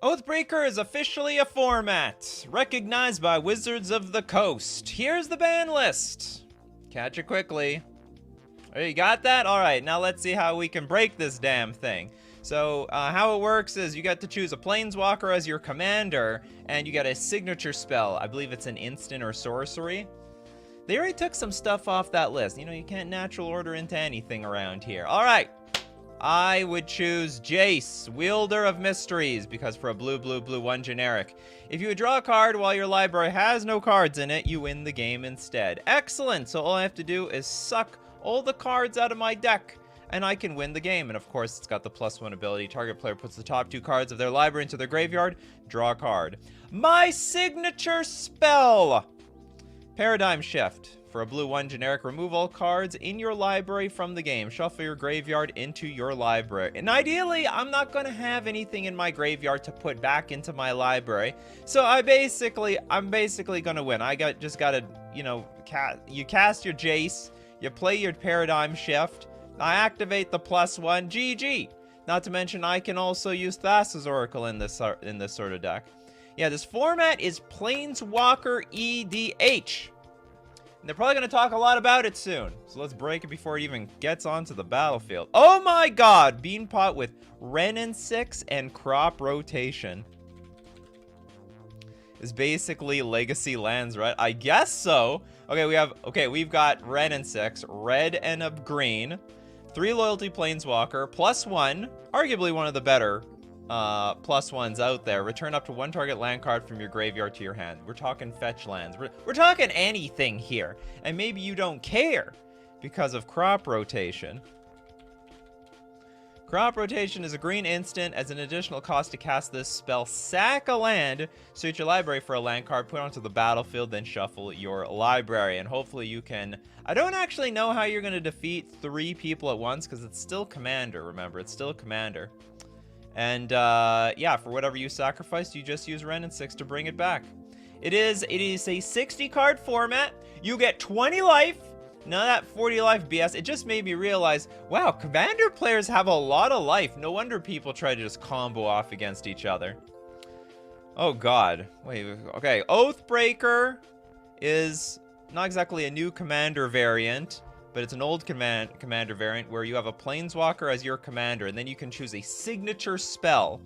Oathbreaker is officially a format, recognized by Wizards of the Coast. Here's the ban list. Catch it quickly. Oh, you got that? Alright, now let's see how we can break this damn thing. So, how it works is you get to choose a Planeswalker as your commander, and you get a signature spell. I believe it's an instant or sorcery. They already took some stuff off that list. You know, you can't natural order into anything around here. Alright. I would choose Jace, Wielder of Mysteries, because for a blue, 1 generic. If you would draw a card while your library has no cards in it, you win the game instead. Excellent! So all I have to do is suck all the cards out of my deck, and I can win the game. And of course, it's got the +1 ability. Target player puts the top 2 cards of their library into their graveyard, draw a card. My signature spell! Paradigm Shift. For a blue 1 generic, remove all cards in your library from the game. Shuffle your graveyard into your library. And ideally, I'm not going to have anything in my graveyard to put back into my library. So I'm basically going to win. Just got to, you know, you cast your Jace, you play your Paradigm Shift, I activate the +1, GG. Not to mention, I can also use Thassa's Oracle in this sort of deck. Yeah, this format is Planeswalker EDH. And they're probably going to talk a lot about it soon. So let's break it before it even gets onto the battlefield. Oh my god! Beanpot with Wrenn 6 and Crop Rotation. Is basically Legacy lands, right? I guess so. Okay, we've got Wrenn 6, red and a green. 3 loyalty Planeswalker, +1. Arguably one of the better +1s out there. Return up to 1 target land card from your graveyard to your hand. We're talking fetch lands. We're talking anything here. And maybe you don't care because of Crop Rotation. Crop Rotation is a green instant. As an additional cost to cast this spell, sack a land, search your library for a land card, put it onto the battlefield, then shuffle your library. And hopefully you can... I don't actually know how you're going to defeat 3 people at once because it's still Commander, remember. It's still Commander. And, yeah, for whatever you sacrificed, you just use Wrenn 6 to bring it back. It is a 60-card format. You get 20 life. None of that 40 life BS. It just made me realize, wow, Commander players have a lot of life. No wonder people try to just combo off against each other. Oh, God. Wait, okay. Oathbreaker is not exactly a new Commander variant, but it's an old commander variant where you have a Planeswalker as your commander, and then you can choose a signature spell,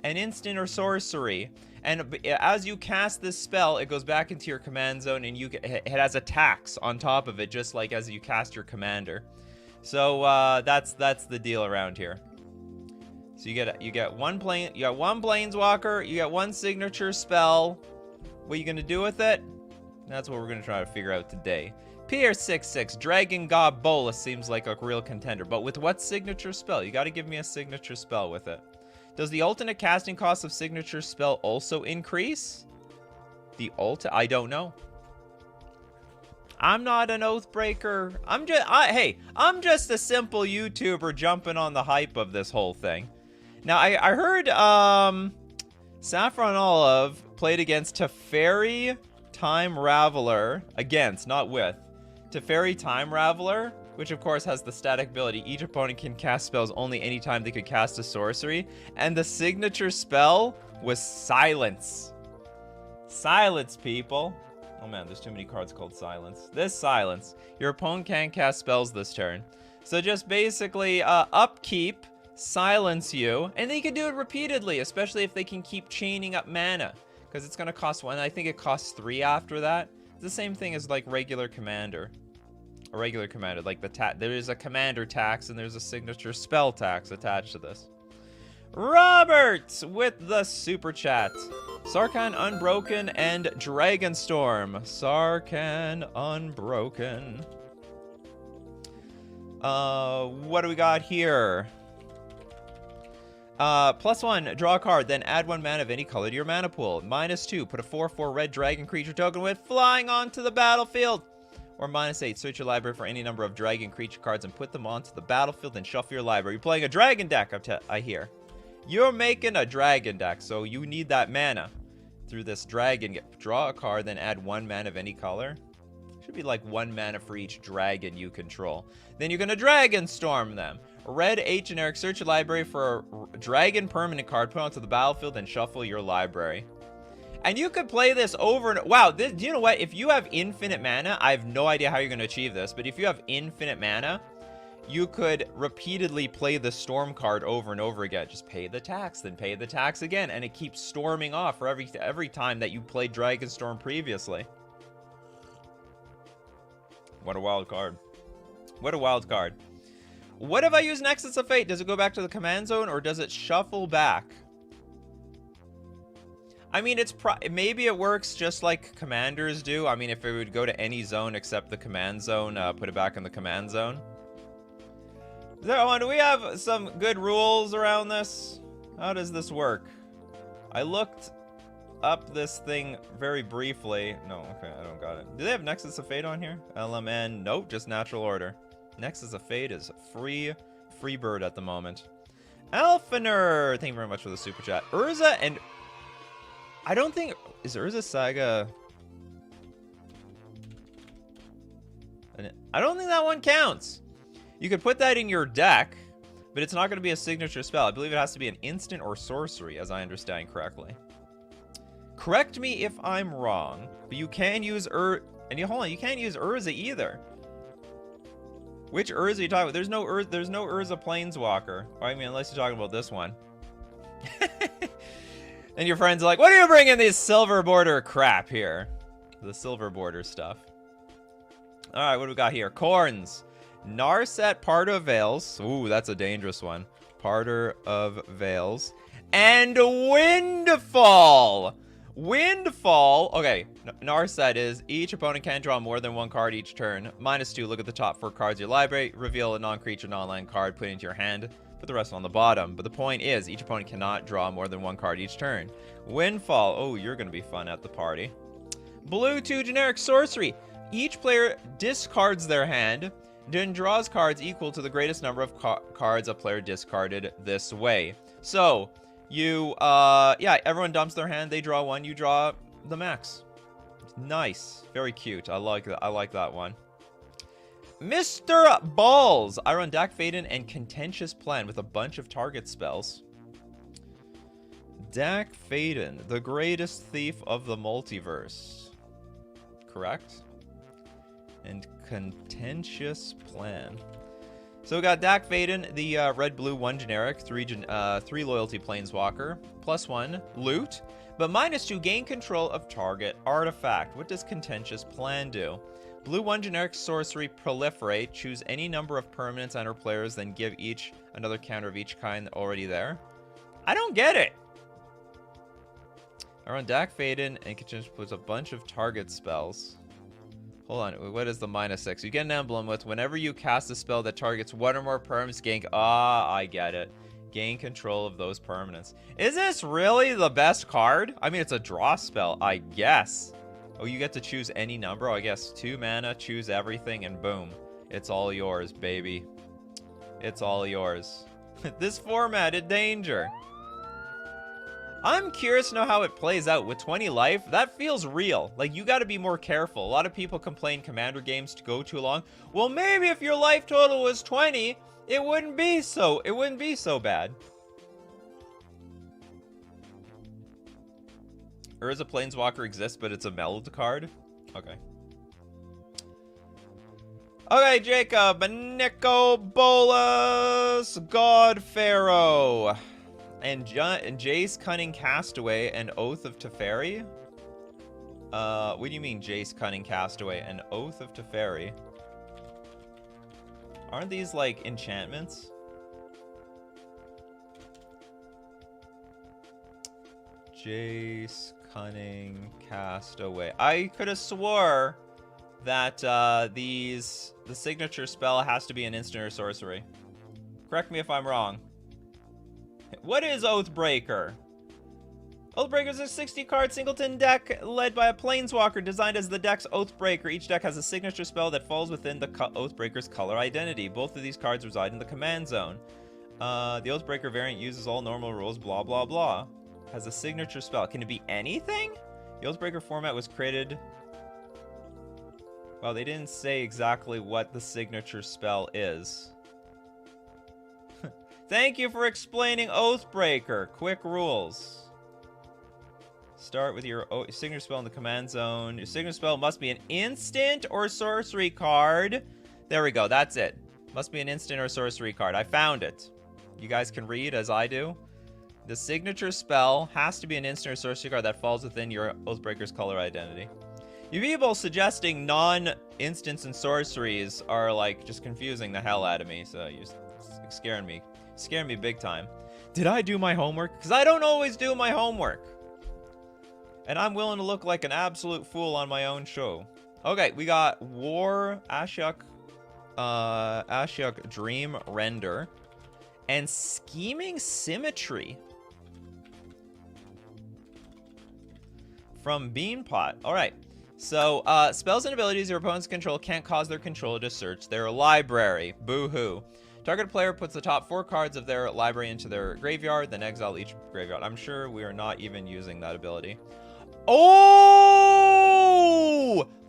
an instant or sorcery, and as you cast this spell, it goes back into your command zone, and it has attacks on top of it, just like as you cast your commander. So that's the deal around here. So you get one Planeswalker, you get 1 signature spell. What are you gonna do with it? That's what we're gonna try to figure out today. PR66, Dragon God Bolas seems like a real contender, but with what signature spell? You gotta give me a signature spell with it. Does the alternate casting cost of signature spell also increase? I don't know. I'm not an Oathbreaker. I'm just a simple YouTuber jumping on the hype of this whole thing. Now, I heard, Saffron Olive played against Teferi Time Raveler. Against, not with. Teferi Time Raveler, which of course has the static ability. Each opponent can cast spells only anytime they could cast a sorcery. And the signature spell was Silence. Silence, people. Oh man, there's too many cards called Silence. This Silence. Your opponent can't cast spells this turn. So just basically upkeep, silence you, and they can do it repeatedly, especially if they can keep chaining up mana. Because it's going to cost 1. I think it costs 3 after that. It's the same thing as like regular commander. A regular commander, like there is a commander tax and there's a signature spell tax attached to this. Robert with the super chat. Sarkhan Unbroken and Dragonstorm. Sarkhan Unbroken. What do we got here? +1, draw a card, then add 1 mana of any color to your mana pool. -2, put a 4/4 red dragon creature token with flying onto the battlefield. Or -8, search your library for any number of dragon creature cards and put them onto the battlefield and shuffle your library. You're playing a dragon deck, I hear. You're making a dragon deck, so you need that mana. Through this dragon, draw a card, then add 1 mana of any color. Should be like 1 mana for each dragon you control. Then you're gonna Dragon Storm them. Red 8 generic, search your library for a dragon permanent card, put it onto the battlefield, and shuffle your library. And you could play this over and... Wow, do you know what? If you have infinite mana, I have no idea how you're gonna achieve this, but if you have infinite mana, you could repeatedly play the Storm card over and over again. Just pay the tax, then pay the tax again, and it keeps storming off for every time that you played Dragon Storm previously. What a wild card. What a wild card. What if I use Nexus of Fate? Does it go back to the command zone, or does it shuffle back? I mean, maybe it works just like commanders do. I mean, if it would go to any zone except the command zone, put it back in the command zone. Do we have some good rules around this? How does this work? I looked up this thing very briefly. No, okay, I don't got it. Do they have Nexus of Fate on here? LMN, nope, just natural order. Nexus of Fate is free bird at the moment. Elfiner, thank you very much for the super chat. Urza and... I don't think... Is Urza Saga... I don't think that one counts. You could put that in your deck, but it's not going to be a signature spell. I believe it has to be an instant or sorcery, as I understand correctly. Correct me if I'm wrong, but you can use hold on, you can't use Urza either. Which Urza are you talking about? There's no Urza Planeswalker. I mean, unless you're talking about this one. And your friends are like, what are you bringing these silver border crap here? The silver border stuff. All right, what do we got here? Corns. Narset, Parter of Veils. Ooh, that's a dangerous one. Parter of Veils. And Windfall. Windfall. Okay, Narset is each opponent can draw more than 1 card each turn. -2, look at the top 4 cards of your library. Reveal a non-creature, non-land card, put it into your hand. Put the rest on the bottom. But the point is, each opponent cannot draw more than 1 card each turn. Windfall. Oh, you're going to be fun at the party. Blue 2 generic sorcery. Each player discards their hand, then draws cards equal to the greatest number of cards a player discarded this way. So, you, yeah, everyone dumps their hand, they draw 1, you draw the max. Nice. Very cute. I like that. I like that one. Mr. Balls. I run Dak Faden and Contentious Plan with a bunch of target spells. Dak Faden, the greatest thief of the multiverse. Correct? And Contentious Plan. So we got Dak Faden, the red-blue 1 generic, 3 loyalty planeswalker, +1 loot, but -2 gain control of target artifact. What does Contentious Plan do? Blue 1 generic sorcery, proliferate. Choose any number of permanents and/or players, then give each another counter of each kind already there. I don't get it. I run Dak Faden and Contentious puts a bunch of target spells. Hold on, what is the -6? You get an emblem with whenever you cast a spell that targets 1 or more permanents, gain... Ah, I get it. Gain control of those permanents. Is this really the best card? I mean, it's a draw spell, I guess. Oh, you get to choose any number? Oh, I guess 2 mana, choose everything, and boom. It's all yours, baby. It's all yours. This format in danger. I'm curious to know how it plays out. With 20 life, that feels real. Like, you gotta be more careful. A lot of people complain Commander games to go too long. Well, maybe if your life total was 20, it wouldn't be so bad. Urza Planeswalker exists, but it's a meld card? Okay. Okay, Jacob. Nico Bolas. God Pharaoh. And Jace Cunning Castaway and Oath of Teferi? What do you mean Jace Cunning Castaway and Oath of Teferi? Aren't these like enchantments? Jace Cunning Castaway. I could have swore that the signature spell has to be an instant or sorcery. Correct me if I'm wrong. What is Oathbreaker? Oathbreaker is a 60-card singleton deck led by a planeswalker designed as the deck's Oathbreaker. Each deck has a signature spell that falls within the Oathbreaker's color identity. Both of these cards reside in the command zone. The Oathbreaker variant uses all normal rules, blah, blah, blah. Has a signature spell. Can it be anything? The Oathbreaker format was created... Well, they didn't say exactly what the signature spell is. Thank you for explaining Oathbreaker. Quick rules. Start with your signature spell in the command zone. Your signature spell must be an instant or sorcery card. There we go. That's it. Must be an instant or sorcery card. I found it. You guys can read as I do. The signature spell has to be an instant or sorcery card that falls within your Oathbreaker's color identity. You people suggesting non-instants and sorceries are like just confusing the hell out of me. So you're scaring me. Scaring me big time. Did I do my homework? Because I don't always do my homework. And I'm willing to look like an absolute fool on my own show. Okay, we got War, Ashiok Dream Render, and Scheming Symmetry from Beanpot. All right. So, spells and abilities your opponents control can't cause their controller to search their library. Boo-hoo. Target player puts the top 4 cards of their library into their graveyard, then exile each graveyard. I'm sure we are not even using that ability. Oh!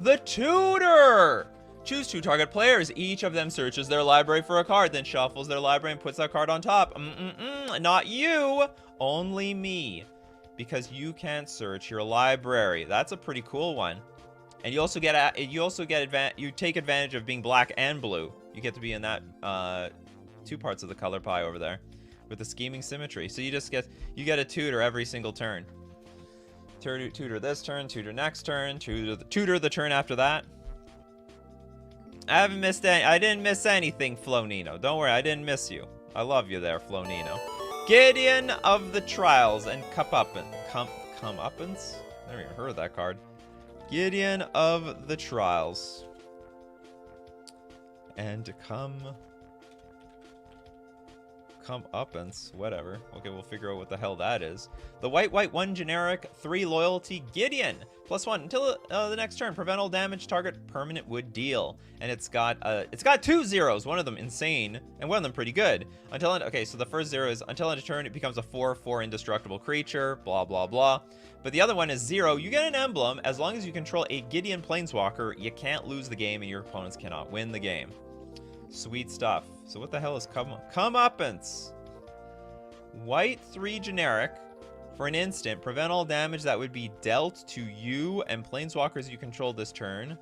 The tutor! Choose 2 target players. Each of them searches their library for a card, then shuffles their library and puts that card on top. Not you! Only me. Because you can't search your library. That's a pretty cool one. And you also get you take advantage of being black and blue. You get to be in that 2 parts of the color pie over there with the Scheming Symmetry. So you get a tutor every single turn. Tutor this turn, tutor next turn, tutor the turn after that. I didn't miss anything, Flonino. Don't worry, I didn't miss you. I love you there, Flonino. Gideon of the Trials and Comeuppance. Never even heard of that card. Gideon of the Trials. And Comeuppance, whatever. Okay, we'll figure out what the hell that is. The white 1 generic 3 loyalty Gideon. +1 until the next turn. Prevent all damage target permanent would deal. And it's got 2 zeros. One of them insane, and one of them pretty good. Okay, so the first 0 is until end of turn it becomes a 4/4 indestructible creature. Blah blah blah. But the other one is 0. You get an emblem as long as you control a Gideon Planeswalker. You can't lose the game, and your opponents cannot win the game. Sweet stuff. So what the hell is Comeuppance? White 3 generic. For an instant, prevent all damage that would be dealt to you and planeswalkers you control this turn.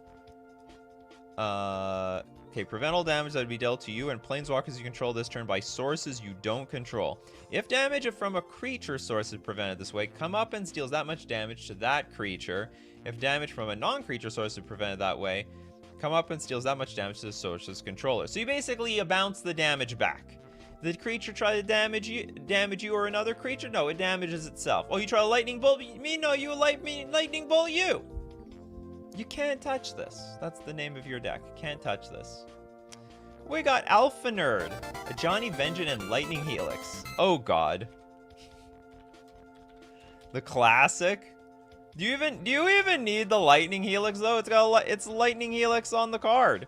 Okay, prevent all damage that would be dealt to you and planeswalkers you control this turn by sources you don't control. If damage from a creature source is prevented this way, Comeuppance deals that much damage to that creature. If damage from a non-creature source is prevented that way, Comeuppance deals that much damage to the source's controller. So you basically bounce the damage back. The creature try to damage you or another creature? No, it damages itself. Oh, you try to lightning bolt me? No, you lightning bolt you. You can't touch this. That's the name of your deck. Can't touch this. We got Alpha Nerd, a Johnny Vengeance and Lightning Helix. Oh God. The classic. Do you even need the Lightning Helix though? It's Lightning Helix on the card.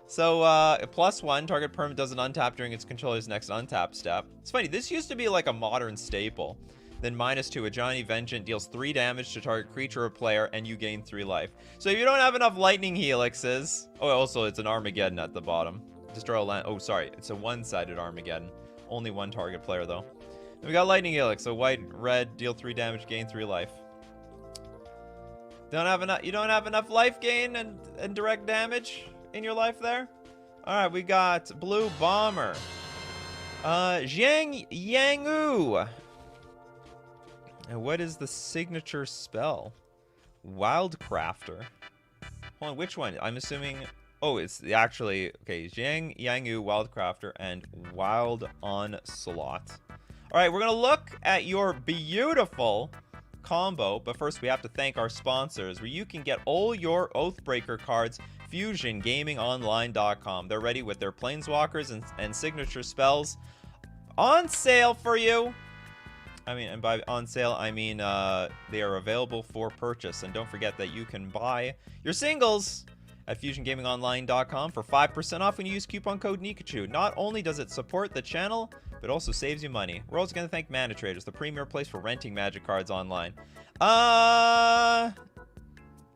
So, +1, target permanent doesn't untap during its controller's next untap step. It's funny, this used to be like a modern staple. Then -2, a Johnny Vengeance deals 3 damage to target creature or player, and you gain 3 life. So if you don't have enough Lightning Helixes... Oh, also, it's an Armageddon at the bottom. Destroy a land... Oh, sorry, it's a one-sided Armageddon. Only 1 target player, though. Then we got Lightning Helix, so white, red, deal 3 damage, gain 3 life. You don't have enough life gain and direct damage in your life there? Alright, we got Blue Bomber. Zhang Yangu. And what is the signature spell? Wildcrafter. Hold on, which one? I'm assuming... Oh, it's actually... Okay, Zhang Yangu, Wildcrafter, and Wild Onslaught. Alright, we're going to look at your beautiful combo, but first we have to thank our sponsors, where you can get all your Oathbreaker cards, FusionGamingOnline.com. They're ready with their Planeswalkers and signature spells on sale for you. I mean, and by on sale, I mean they are available for purchase. And don't forget that you can buy your singles at FusionGamingOnline.com for 5% off when you use coupon code Nikachu. Not only does it support the channel, but also saves you money. We're also going to thank Mana Traders, the premier place for renting Magic cards online.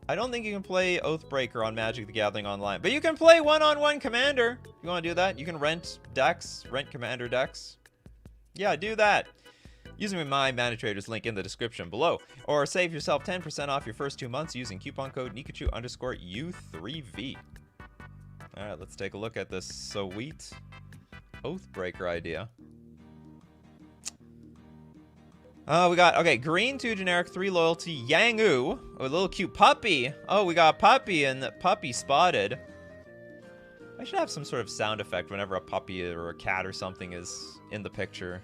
I don't think you can play Oathbreaker on Magic the Gathering Online. But you can play one-on-one Commander. If you want to do that, you can rent decks, rent Commander decks. Yeah, do that. Using my Mana Traders link in the description below. Or save yourself 10% off your first 2 months using coupon code Nikachu_U3V. Alright, let's take a look at this sweet Oathbreaker idea. We got, okay, green, 2 generic, 3 loyalty, Yangu, a little cute puppy. Oh, we got a puppy and puppy spotted. I should have some sort of sound effect whenever a puppy or a cat or something is in the picture.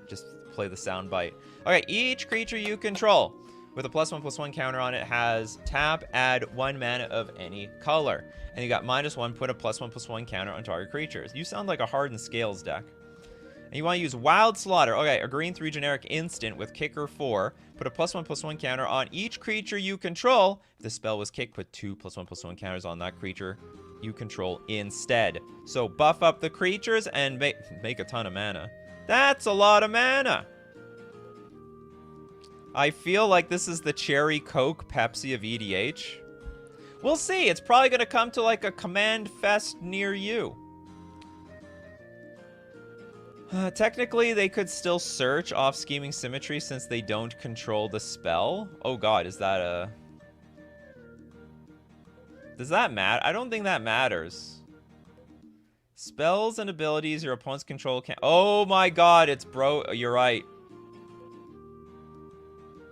Just play the sound bite. Okay, each creature you control with a +1/+1 counter on it has tap, add 1 mana of any color. And you got -1, put a +1/+1 counter on target creatures. You sound like a Hardened Scales deck. And you want to use Wild Slaughter. Okay, a green 3 generic instant with kicker 4. Put a +1/+1 counter on each creature you control. If the spell was kicked, put 2 +1/+1 counters on that creature you control instead. So buff up the creatures and make a ton of mana. That's a lot of mana. I feel like this is the Cherry Coke Pepsi of EDH. We'll see. It's probably going to come to like a command fest near you. Technically, they could still search off Scheming Symmetry since they don't control the spell. Oh god, is that a... Does that matter? I don't think that matters. Spells and abilities your opponent's control can... Oh my god, it's You're right.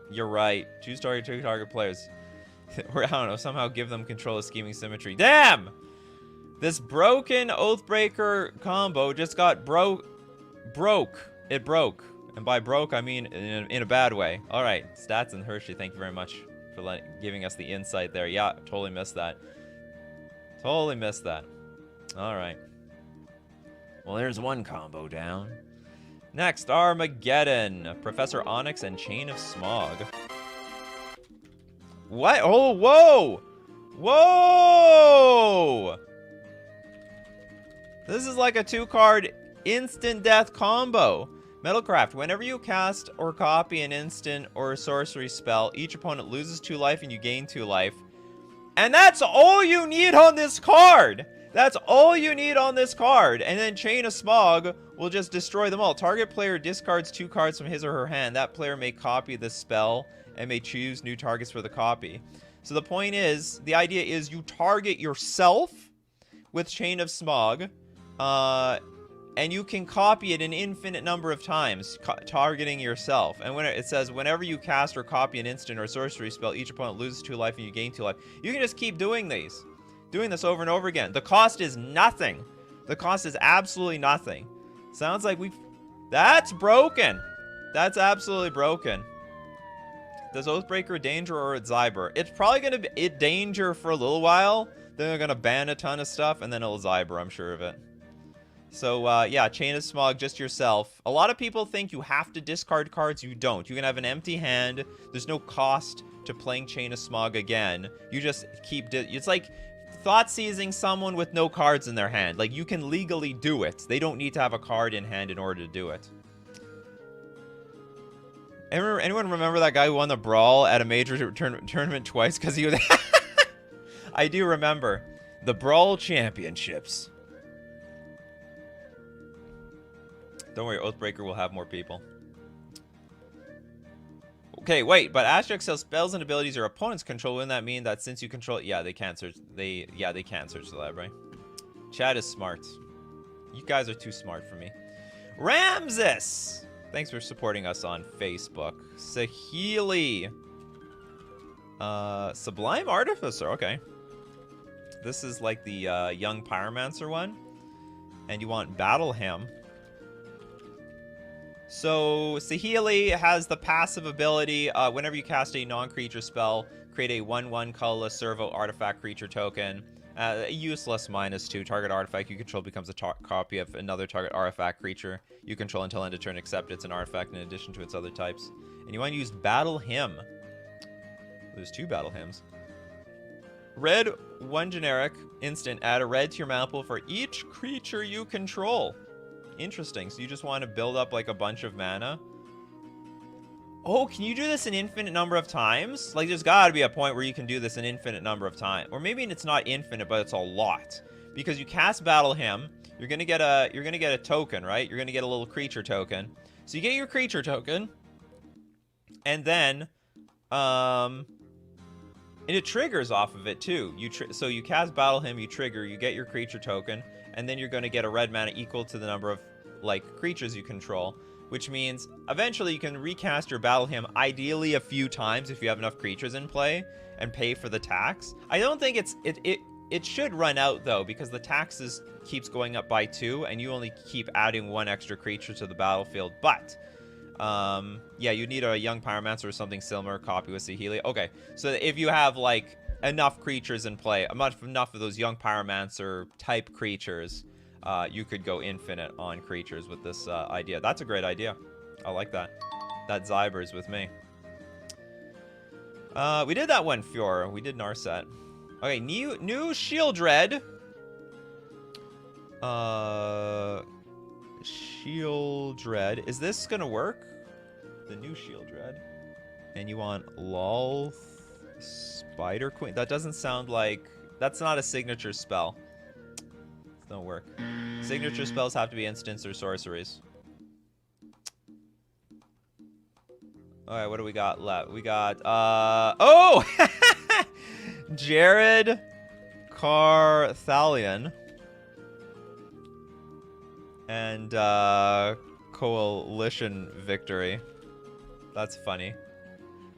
You're right. Choose target 2 target players. Or, I don't know, somehow give them control of Scheming Symmetry. Damn! This broken Oathbreaker combo just got broke. It broke. And by broke, I mean in a bad way. Alright, Stats and Hershey, thank you very much for giving us the insight there. Yeah, totally missed that. Totally missed that. Alright. Well, there's one combo down. Next, Armageddon. Professor Onyx and Chain of Smog. What? Oh, whoa! Whoa! This is like a 2-card instant death combo. Metalcraft. Whenever you cast or copy an instant or a sorcery spell, each opponent loses 2 life and you gain 2 life. And that's all you need on this card! That's all you need on this card. And then Chain of Smog will just destroy them all. Target player discards 2 cards from his or her hand. That player may copy the spell and may choose new targets for the copy. So the point is, the idea is you target yourself with Chain of Smog, and you can copy it an infinite number of times, targeting yourself. And when it says, whenever you cast or copy an instant or sorcery spell, each opponent loses 2 life and you gain 2 life. You can just keep doing these. Doing this over and over again. The cost is nothing. The cost is absolutely nothing. Sounds like we've... That's broken. That's absolutely broken. Does Oathbreaker danger or it's Zyber? It's probably going to be danger for a little while. Then they're going to ban a ton of stuff, and then it'll Zyber, I'm sure of it. So, yeah, Chain of Smog, just yourself. A lot of people think you have to discard cards. You don't. You can have an empty hand. There's no cost to playing Chain of Smog again. You just keep... It's like thought seizing someone with no cards in their hand. Like, you can legally do it. They don't need to have a card in hand in order to do it. Anyone remember that guy who won the Brawl at a major tournament twice because he was... I do remember. The Brawl Championships. Don't worry, Oathbreaker will have more people. Okay, wait, but Asterisk says spells and abilities your opponents control. Wouldn't that mean that since you control... Yeah, they can't search... They can't search the library. Chad is smart. You guys are too smart for me. Ramses! Thanks for supporting us on Facebook. Sahili. Sublime Artificer. Okay. This is like the Young Pyromancer one. And you want Battle Him. So, Sahili has the passive ability, whenever you cast a non-creature spell, create a 1/1 colorless servo artifact creature token. Useless -2. Target artifact you control becomes a copy of another target artifact creature you control until end of turn, except it's an artifact in addition to its other types. And you want to use Battle Him. There's 2 Battle Hymns. Red, 1 generic, instant, add a red to your mana pool for each creature you control. Interesting. So you just want to build up like a bunch of mana. Oh, can you do this an infinite number of times? Like, there's gotta be a point where you can do this an infinite number of times. Or maybe it's not infinite, but it's a lot. Because you cast Battle Hymn, you're gonna get a token, right? You're gonna get a little creature token. So you get your creature token, and then, and it triggers off of it too. So you cast Battle Hymn, you trigger, you get your creature token, and then you're gonna get a red mana equal to the number of, like, creatures you control. Which means eventually you can recast your Battle Hymn, ideally a few times if you have enough creatures in play, and pay for the tax. I don't think it should run out though, because the taxes keeps going up by 2, and you only keep adding 1 extra creature to the battlefield. But yeah, you need a Young Pyromancer or something similar, copy with Saheeli. Okay, so if you have like enough creatures in play, enough of those Young Pyromancer type creatures, you could go infinite on creatures with this idea. That's a great idea. I like that. That Zyber's with me. We did that one, Fiora. We did Narset. Okay, new Shield Red. Shield Red. Is this gonna work? The new Shield Red. And you want Lol Spider Queen? That doesn't sound like... That's not a signature spell. Don't work. Signature spells have to be instants or sorceries. Alright, what do we got left? We got, oh! Jared Carthalion. And, Coalition Victory. That's funny.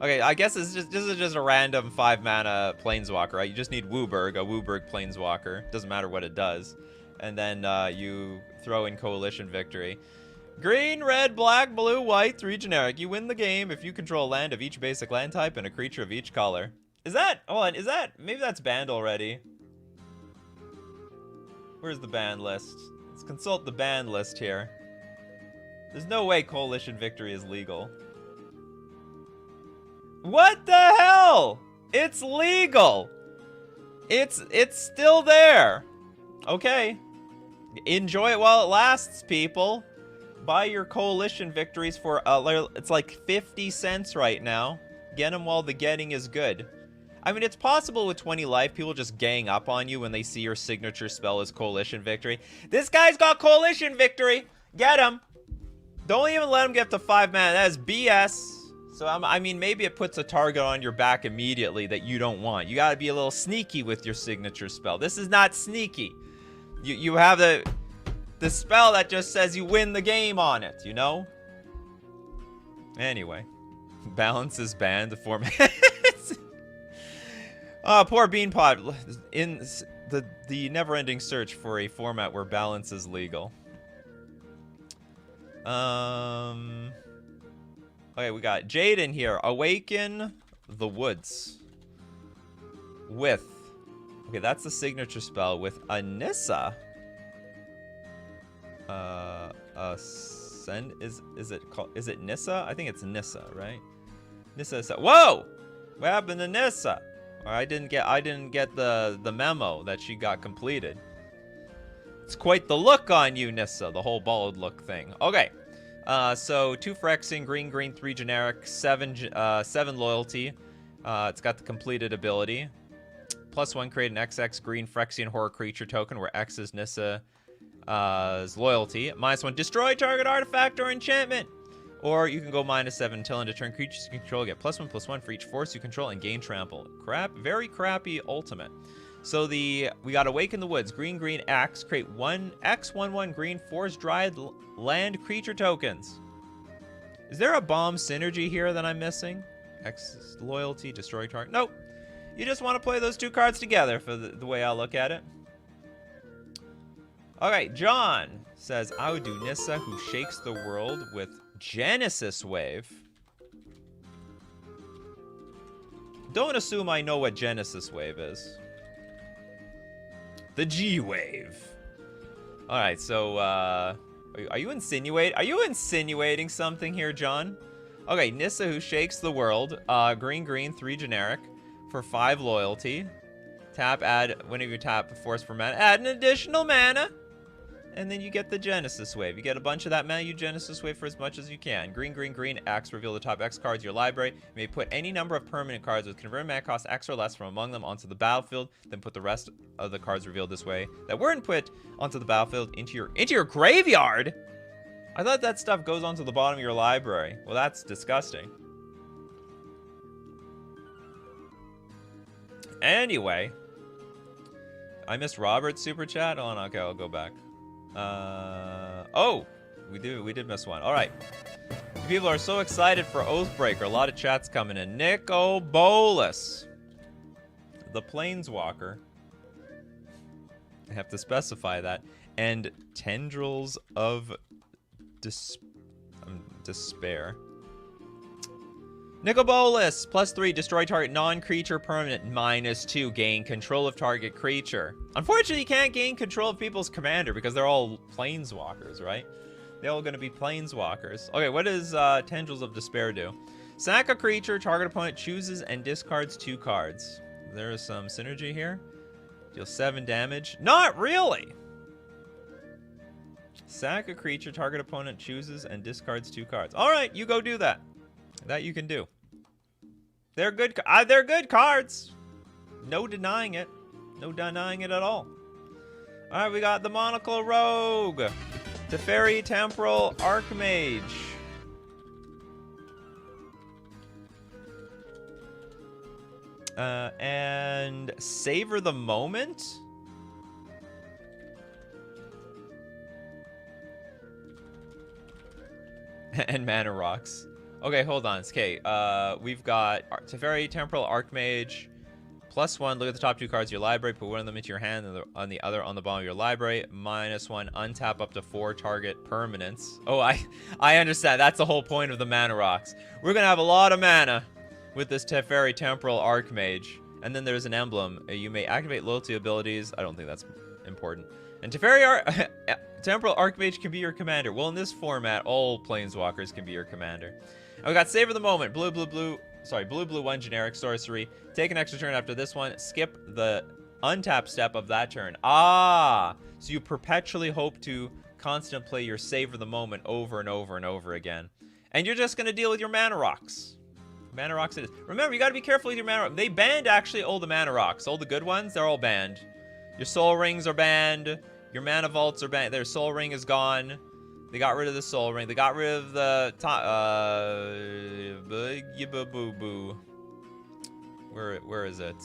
Okay, I guess this is just a random 5-mana Planeswalker, right? You just need Wooburg, a Wooburg Planeswalker. Doesn't matter what it does. And then you throw in Coalition Victory. Green, red, black, blue, white, 3 generic. You win the game if you control a land of each basic land type and a creature of each color. Is that... Hold on, is that... Maybe that's banned already. Where's the ban list? Let's consult the ban list here. There's no way Coalition Victory is legal. What the hell? It's legal! It's still there. Okay. Enjoy it while it lasts, people. Buy your Coalition Victories for, it's like 50 cents right now. Get them while the getting is good. I mean, it's possible with 20 life, people just gang up on you when they see your signature spell is Coalition Victory. This guy's got Coalition Victory! Get him! Don't even let him get up to 5 mana. That is BS. So, I mean, maybe it puts a target on your back immediately that you don't want. You gotta be a little sneaky with your signature spell. This is not sneaky. You have the spell that just says you win the game on it, you know? Anyway. Balance is banned. The format. Poor Beanpot. In the never-ending search for a format where balance is legal. Okay, we got Jade in here. Awaken the Woods. With... Okay, that's the signature spell with Anissa. Send is it Nissa? I think it's Nissa, right? Nissa. Whoa! What happened to Nissa? Or I didn't get the memo that she got completed. It's quite the look on you, Nissa. The whole bald look thing. Okay. So 2 Phyrexian, green, 3 generic, 7 loyalty. It's got the completed ability. +1, create an XX green Phyrexian horror creature token where X is Nissa's loyalty. -1, destroy target artifact or enchantment. Or you can go -7 until end of turn. Creatures you control get +1/+1 for each force you control and gain trample. Very crappy ultimate. So we got Awaken the Woods. Green, X. Create 1 X/1/1 green forest dryad land creature tokens. Is there a bomb synergy here that I'm missing? X loyalty, destroy target. Nope. You just want to play those 2 cards together for the way I look at it. Alright, John says, I would do Nissa who shakes the world with Genesis Wave. Don't assume I know what Genesis Wave is. The G-Wave. Alright, so, are you insinuating something here, John? Okay, Nissa who shakes the world. Green, 3 generic. For 5 loyalty. Tap, add, whenever you tap a force for mana, add an additional mana. and then you get the Genesis Wave. You get a bunch of that mana, you Genesis Wave for as much as you can. Green, green, green, X, reveal the top X cards of your library. You may put any number of permanent cards with converted mana cost X or less from among them onto the battlefield, then put the rest of the cards revealed this way that weren't put onto the battlefield into your graveyard? I thought that stuff goes onto the bottom of your library. Well, that's disgusting. Anyway, I missed Robert's super chat. Oh, no, okay, I'll go back. Oh, we did miss one. All right. People are so excited for Oathbreaker. A lot of chats coming in. Nico Bolas, the Planeswalker. I have to specify that. And Tendrils of Despair. Nicobolus, +3, destroy target non-creature permanent, -2, gain control of target creature. Unfortunately, you can't gain control of people's commander because they're all planeswalkers, right? They're all going to be planeswalkers. Okay, what does Tendrils of Despair do? Sack a creature, target opponent chooses and discards 2 cards. There is some synergy here. Deal 7 damage. Not really! Sack a creature, target opponent chooses and discards 2 cards. All right, you go do that. That you can do. They're good cards. No denying it. No denying it at all. All right, we got the Monocle Rogue. Teferi Temporal Archmage. And Savor the Moment. And Mana Rocks. Okay, hold on. Okay, we've got Teferi Temporal Archmage. +1, look at the top 2 cards of your library. Put one of them into your hand and on the other on the bottom of your library. -1, untap up to 4 target permanents. Oh, I understand. That's the whole point of the Mana Rocks. We're going to have a lot of mana with this Teferi Temporal Archmage. And then there's an emblem. You may activate loyalty abilities. I don't think that's important. And Teferi Temporal Archmage can be your commander. Well, in this format, all Planeswalkers can be your commander. And we got Savor the Moment. Blue, 1 generic sorcery. Take an extra turn after this one. Skip the untap step of that turn. Ah! So you perpetually hope to constantly your Savor the Moment over and over and over again. And you're just going to deal with your Mana Rocks. Mana Rocks it is. Remember, you got to be careful with your Mana Rocks. They banned actually all the Mana Rocks. All the good ones, they're all banned. Your Soul Rings are banned. Your Mana Vaults are banned. Their Soul Ring is gone. They got rid of the Soul Ring. They got rid of the where is it?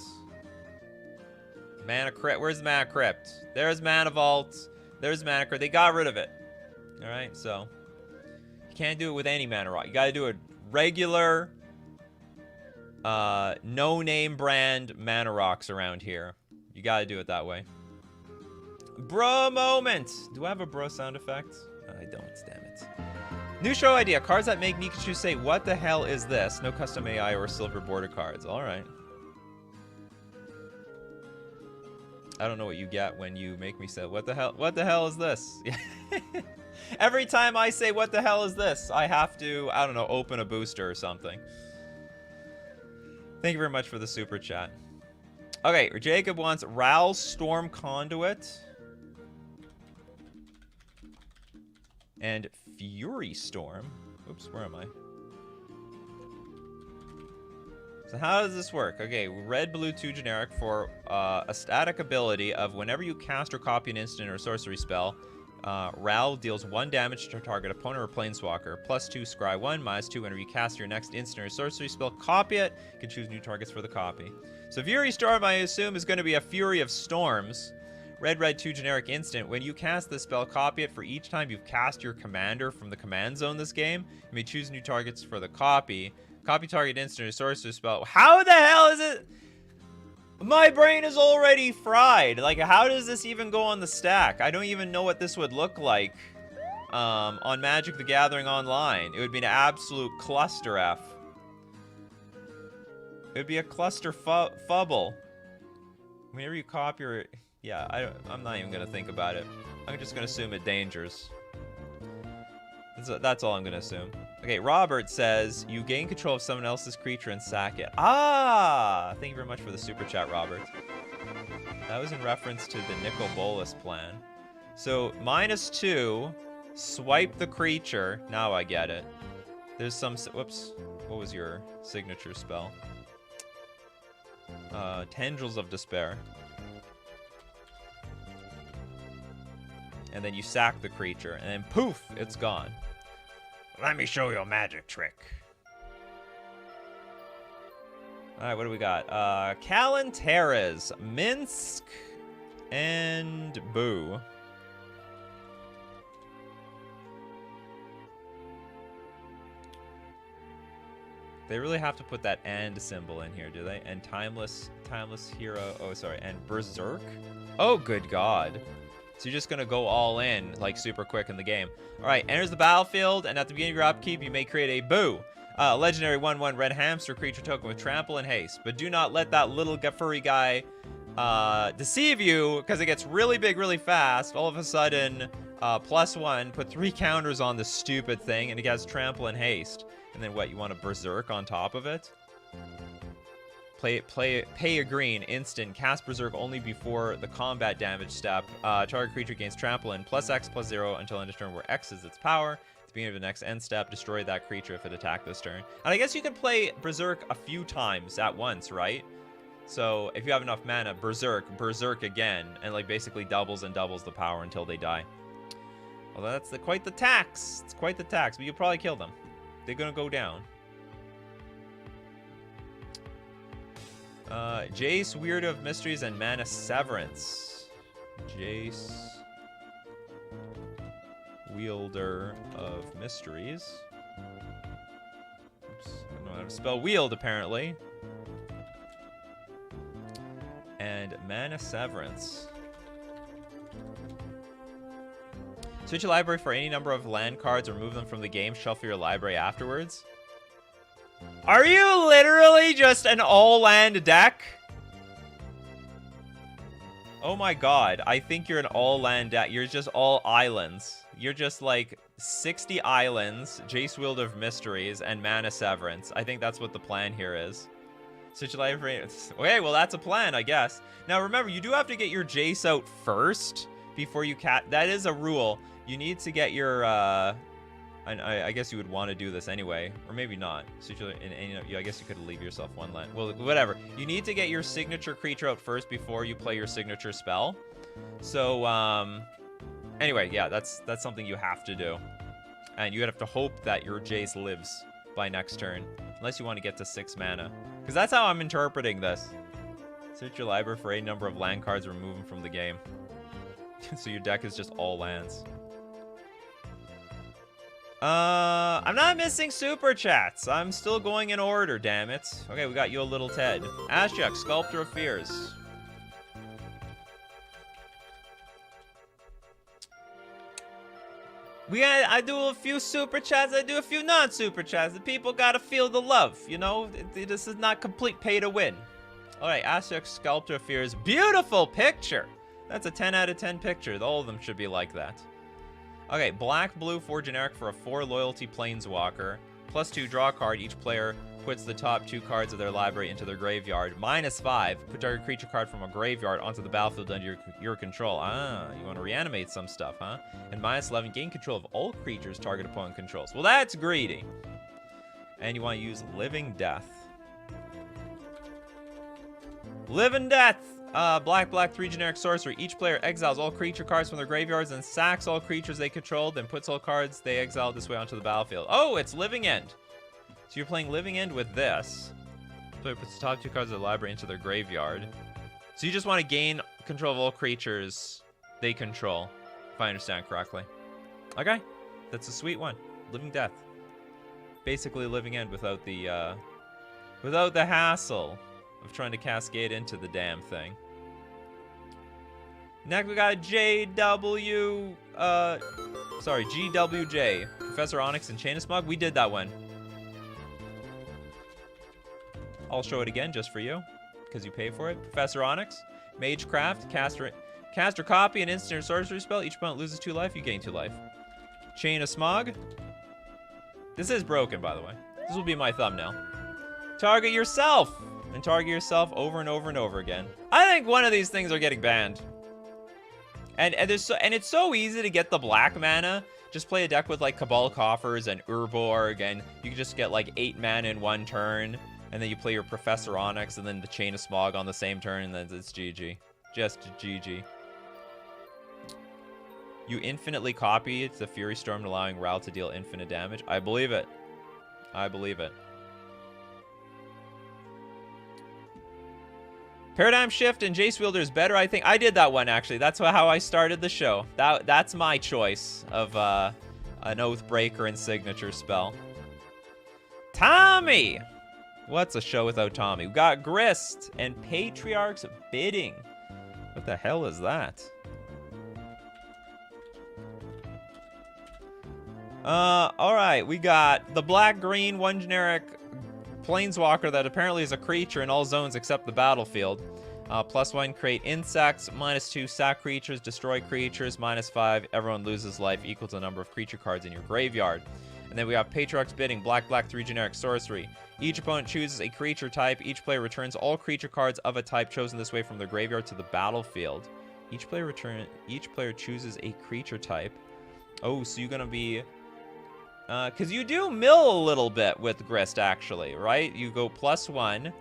Mana Crypt. Where's Mana Crypt? There's Mana Vault. There's Mana Crypt. They got rid of it. All right, so you can't do it with any Mana Rock. You got to do a regular, no-name brand Mana Rocks around here. You got to do it that way. Bro moment. Do I have a bro sound effect? I don't, damn it. New show idea. Cards that make Nikachu say, what the hell is this? No custom AI or silver border cards. All right. I don't know what you get when you make me say, what the hell is this? Every time I say, what the hell is this? I have to, I don't know, open a booster or something. Thank you very much for the super chat. Okay, Jacob wants Ral's Storm Conduit. And Fury Storm. Oops, where am I? So how does this work? Okay, red, blue, 2 generic for a static ability of whenever you cast or copy an instant or sorcery spell, Ral deals 1 damage to target opponent or planeswalker. +2, scry 1, -2 whenever you cast your next instant or sorcery spell, copy it. You can choose new targets for the copy. So Fury Storm, I assume, is going to be a Fury of Storms. Red, 2 generic instant. When you cast this spell, copy it for each time you've cast your commander from the command zone this game. You may choose new targets for the copy. Copy target instant or sorcery spell. How the hell is it? My brain is already fried. Like, how does this even go on the stack? I don't even know what this would look like on Magic the Gathering Online. It would be an absolute cluster F. It would be a cluster fubble. Whenever you copy your... Yeah, I'm not even going to think about it. I'm just going to assume it dangers. That's all I'm going to assume. Okay, Robert says, you gain control of someone else's creature and sack it. Ah! Thank you very much for the super chat, Robert. That was in reference to the Nicol Bolas plan. So -2, swipe the creature. Now I get it. There's some, whoops. What was your signature spell? Tendrils of Despair. And then you sack the creature, and then poof, it's gone. Let me show you a magic trick. Alright, what do we got? Kalanteras, Minsk, and Boo. They really have to put that "and" symbol in here, do they? And timeless hero. Oh, sorry. And berserk. Oh, good God. So you're just gonna go all in, like, super quick in the game. All right, enters the battlefield, and at the beginning of your upkeep, you may create a Boo. Legendary 1/1 red hamster creature token with trample and haste. But do not let that little furry guy deceive you, because it gets really big really fast. All of a sudden, +1, put 3 counters on this stupid thing, and it has trample and haste. And then what, you want a berserk on top of it? Pay a green, instant, cast berserk only before the combat damage step. Target creature gains trample and +X/+0 until end of turn, where X is its power. At the beginning of the next end step, destroy that creature if it attacked this turn. And I guess you could play berserk a few times at once, right? So if you have enough mana, berserk again, and like basically doubles and doubles the power until they die. Well, that's quite the tax. It's quite the tax, but you'll probably kill them. They're gonna go down. Jace, Weirdo of Mysteries, and Mana Severance. Jace, Wielder of Mysteries. Oops, I don't know how to spell wield, apparently. And Mana Severance. Switch your library for any number of land cards, remove them from the game, shuffle your library afterwards. Are you literally just an all-land deck? Oh my God, I think you're an all-land deck. You're just all islands. You're just like 60 islands, Jace, Wielder of Mysteries, and Mana Severance. I think that's what the plan here is. Switch your library. Okay, well that's a plan, I guess. Now remember, you do have to get your Jace out first before you that is a rule. You need to get your, I guess you would want to do this anyway, or maybe not. So I guess you could leave yourself one land. Well, whatever. You need to get your signature creature out first before you play your signature spell. So, anyway, yeah, that's something you have to do. And you have to hope that your Jace lives by next turn, unless you want to get to 6 mana. Because that's how I'm interpreting this. Search your library for a number of land cards, remove them from the game. So your deck is just all lands. I'm not missing super chats. I'm still going in order, damn it. Okay, we got you a little Ted. Ashjuk, Sculptor of Fears. I do a few super chats, I do a few non-super chats. The people gotta feel the love, you know? This is not complete pay to win. Alright, Ashjuk, Sculptor of Fears. Beautiful picture! That's a 10 out of 10 picture. All of them should be like that. Okay, black, blue, 4 generic for a 4 loyalty planeswalker. +2, draw a card. Each player puts the top 2 cards of their library into their graveyard. -5, put target creature card from a graveyard onto the battlefield under your control. Ah, you want to reanimate some stuff, huh? And -11, gain control of all creatures target opponent controls. Well, that's greedy. And you want to use Living Death. Living Death! Black, 3 generic sorcery. Each player exiles all creature cards from their graveyards and sacks all creatures they control, then puts all cards they exiled this way onto the battlefield. Oh, it's Living End. So you're playing Living End with this. Player puts the top 2 cards of the library into their graveyard. So you just want to gain control of all creatures they control, if I understand correctly. Okay, that's a sweet one. Living Death. Basically Living End without the hassle of trying to cascade into the damn thing. Next we got GWJ. Professor Onyx and Chain of Smog. We did that one. I'll show it again just for you, because you pay for it. Professor Onyx, Magecraft, caster copy an instant or sorcery spell. Each opponent loses 2 life, you gain 2 life. Chain of Smog. This is broken, by the way. This will be my thumbnail. Target yourself, and target yourself over and over and over again. I think one of these things are getting banned. And it's so easy to get the black mana. Just play a deck with like Cabal Coffers and Urborg, and you can just get like 8 mana in one turn. And then you play your Professor Onyx and then the Chain of Smog on the same turn, and then it's GG. Just GG. You infinitely copy the Fury Storm, allowing Ral to deal infinite damage. I believe it. I believe it. Paradigm Shift and Jace Wielder is better, I think. I did that one, actually. That's how I started the show. That's my choice of an Oathbreaker and signature spell. Tommy! What's a show without Tommy? We got Grist and Patriarch's Bidding. What the hell is that? Alright, we got the black-green, one generic Planeswalker that apparently is a creature in all zones except the battlefield. +1, create insects. -2, sack creatures, destroy creatures. -5, everyone loses life equal to the number of creature cards in your graveyard. And then we have Patriarch's Bidding, black, 3 generic sorcery. Each opponent chooses a creature type. Each player returns all creature cards of a type chosen this way from their graveyard to the battlefield. Each player chooses a creature type. Oh, so you're gonna be... because you do mill a little bit with Grist, actually, right? You go +1,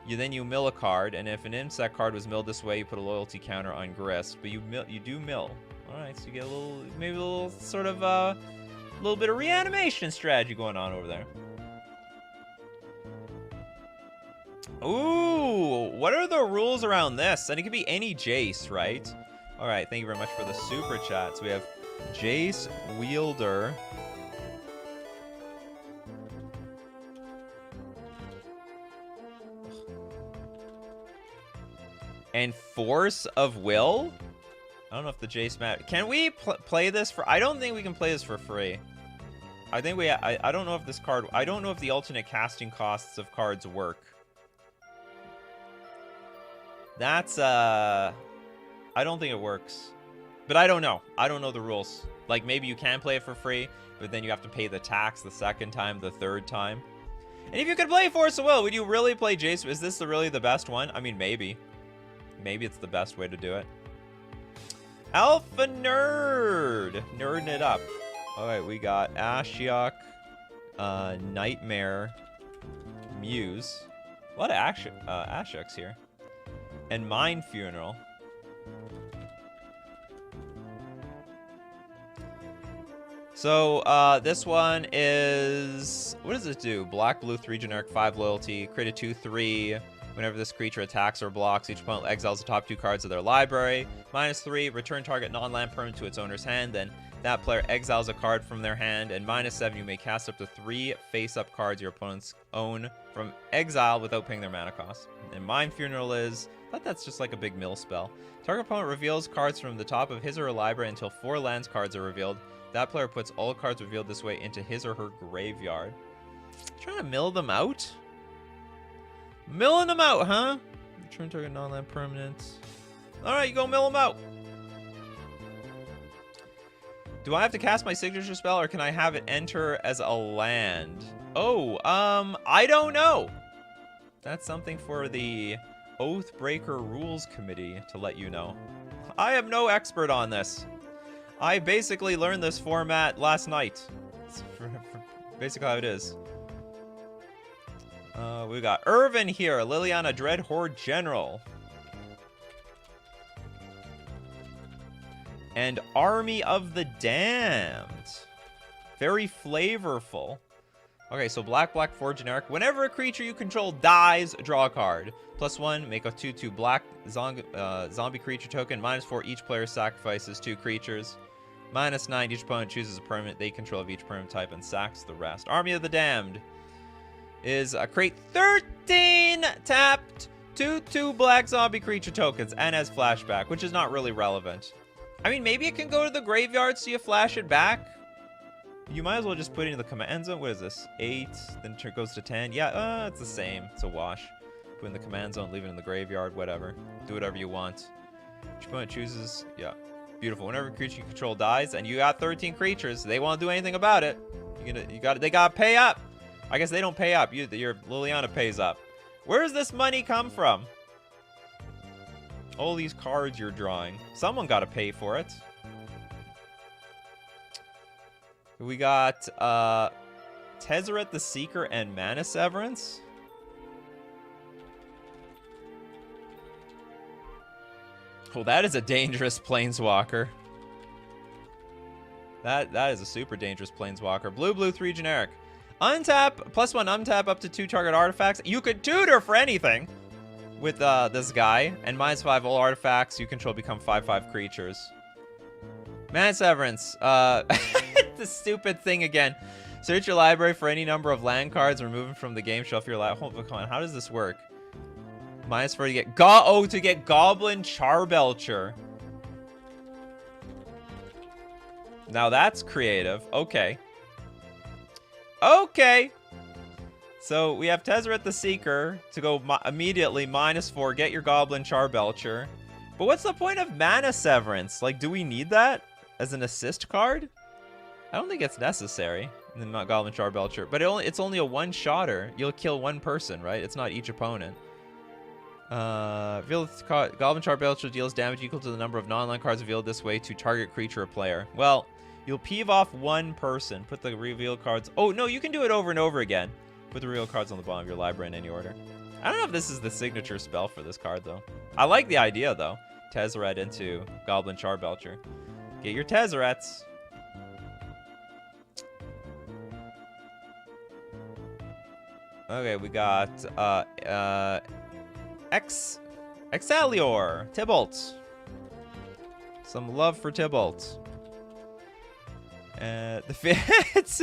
then you mill a card, and if an insect card was milled this way, you put a loyalty counter on Grist, but you do mill. All right, so you get maybe a little sort of a little bit of reanimation strategy going on over there. Ooh, what are the rules around this? And it could be any Jace, right? All right, thank you very much for the super chat. So we have Jace Wielder. And Force of Will? I don't know if the Jace matter. Can we play this for... I don't think we can play this for free. I think we... I don't know if this card... I don't know if the alternate casting costs of cards work. That's, I don't think it works. But I don't know. I don't know the rules. Like, maybe you can play it for free, but then you have to pay the tax the second time, the third time. And if you could play Force of Will, would you really play Jace? Is this really the best one? I mean, maybe. Maybe it's the best way to do it. Alpha Nerd! Nerding it up. Alright, we got Ashiok, Nightmare, Muse. A lot of Ashioks here. And Mind Funeral. So, this one is... What does it do? Black, blue, 3 generic, 5 loyalty. Create a 2/3. Whenever this creature attacks or blocks, each opponent exiles the top 2 cards of their library. -3, return target non-land permanent to its owner's hand. Then that player exiles a card from their hand. And -7, you may cast up to 3 face-up cards your opponents own from exile without paying their mana cost. And Mind Funeral is... I thought that's just like a big mill spell. Target opponent reveals cards from the top of his or her library until 4 lands cards are revealed. That player puts all cards revealed this way into his or her graveyard. Trying to mill them out? Milling them out, huh? Return target non-land permanent. Alright, you go mill them out. Do I have to cast my signature spell, or can I have it enter as a land? Oh, I don't know. That's something for the Oathbreaker Rules Committee to let you know. I am no expert on this. I basically learned this format last night. It's basically how it is. We got Irvin here, Liliana Dreadhorde General. And Army of the Damned. Very flavorful. Okay, so black, 4 generic. Whenever a creature you control dies, draw a card. +1, make a 2/2 black zombie creature token. -4, each player sacrifices 2 creatures. -9, each opponent chooses a permanent they control of each permanent type and sacks the rest. Army of the Damned is create 13 tapped 2/2 black zombie creature tokens and has flashback, which is not really relevant. I mean, maybe it can go to the graveyard so you flash it back. You might as well just put it in the command zone. What is this? 8, then it goes to 10. Yeah, it's the same. It's a wash. Put it in the command zone, leave it in the graveyard, whatever. Do whatever you want. Each opponent chooses, yeah. Beautiful. Whenever a creature you control dies, and you got 13 creatures, they won't do anything about it. They gotta pay up. I guess they don't pay up. Your Liliana pays up. Where does this money come from? All these cards you're drawing. Someone got to pay for it. We got Tezzeret the Seeker and Mana Severance. Oh, that is a dangerous Planeswalker. That is a super dangerous Planeswalker. Blue, 3 generic. Untap, +1 untap up to 2 target artifacts. You could tutor for anything with this guy. And -5 all artifacts you control become 5/5 creatures. Mana Severance. The stupid thing again. Search your library for any number of land cards and remove them from the game shelf. Your hold on, how does this work? -4 to get to get Goblin Charbelcher. Now that's creative. Okay. Okay. So we have Tezzeret the Seeker to go immediately -4, get your Goblin Charbelcher. But what's the point of Mana Severance? Like, do we need that as an assist card? I don't think it's necessary. And then not Goblin Charbelcher. But it's only a one-shotter. You'll kill one person, right? It's not each opponent. Goblin Charbelcher deals damage equal to the number of non-land cards revealed this way to target creature or player. Well, you'll peeve off one person. Put the revealed cards... Oh, no, you can do it over and over again. Put the revealed cards on the bottom of your library in any order. I don't know if this is the signature spell for this card, though. I like the idea, though. Tezzeret into Goblin Charbelcher. Get your Tezzerets. Okay, we got Exalior, Tybalt. Some love for Tybalt. The fits.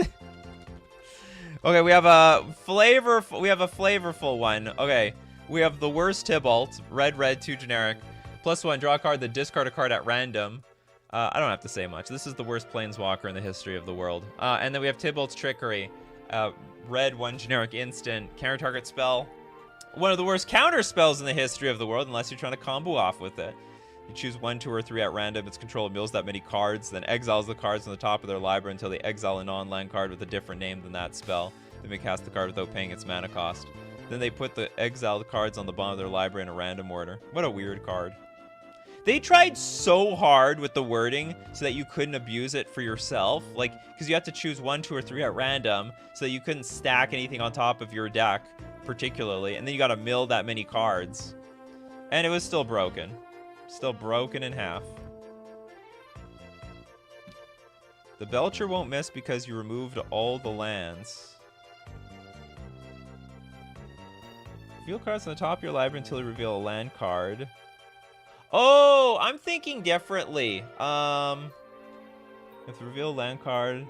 Okay, we have a flavorful one. Okay, we have the worst Tybalt, red, 2 generic. +1, draw a card, then discard a card at random. I don't have to say much. This is the worst Planeswalker in the history of the world. And then we have Tybalt's Trickery. Red, 1 generic instant, counter target spell. One of the worst counter spells in the history of the world, unless you're trying to combo off with it. You choose 1, 2, or 3 at random. Its controller mills that many cards, then exiles the cards on the top of their library until they exile a non-land card with a different name than that spell. They may cast the card without paying its mana cost. Then they put the exiled cards on the bottom of their library in a random order. What a weird card. They tried so hard with the wording so that you couldn't abuse it for yourself. Like, because you have to choose 1, 2, or 3 at random so that you couldn't stack anything on top of your deck, particularly. And then you got to mill that many cards. And it was still broken. Still broken in half. The Belcher won't miss because you removed all the lands. Reveal cards on the top of your library until you reveal a land card. Oh, I'm thinking differently. If reveal land card.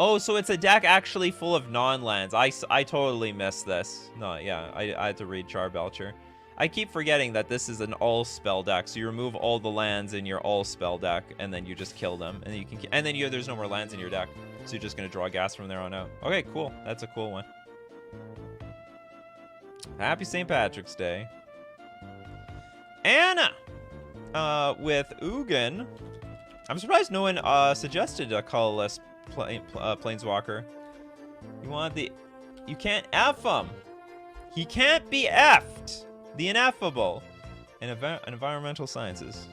Oh, so it's a deck actually full of non-lands. I totally missed this. No, yeah, I had to read Charbelcher. I keep forgetting that this is an all-spell deck. So you remove all the lands in your all-spell deck, and then you just kill them. And then there's no more lands in your deck. So you're just going to draw gas from there on out. Okay, cool. That's a cool one. Happy St. Patrick's Day. Anna! With Ugin. I'm surprised no one suggested a colorless Planeswalker. You can't F him. He can't be F'd. The ineffable. In environmental sciences.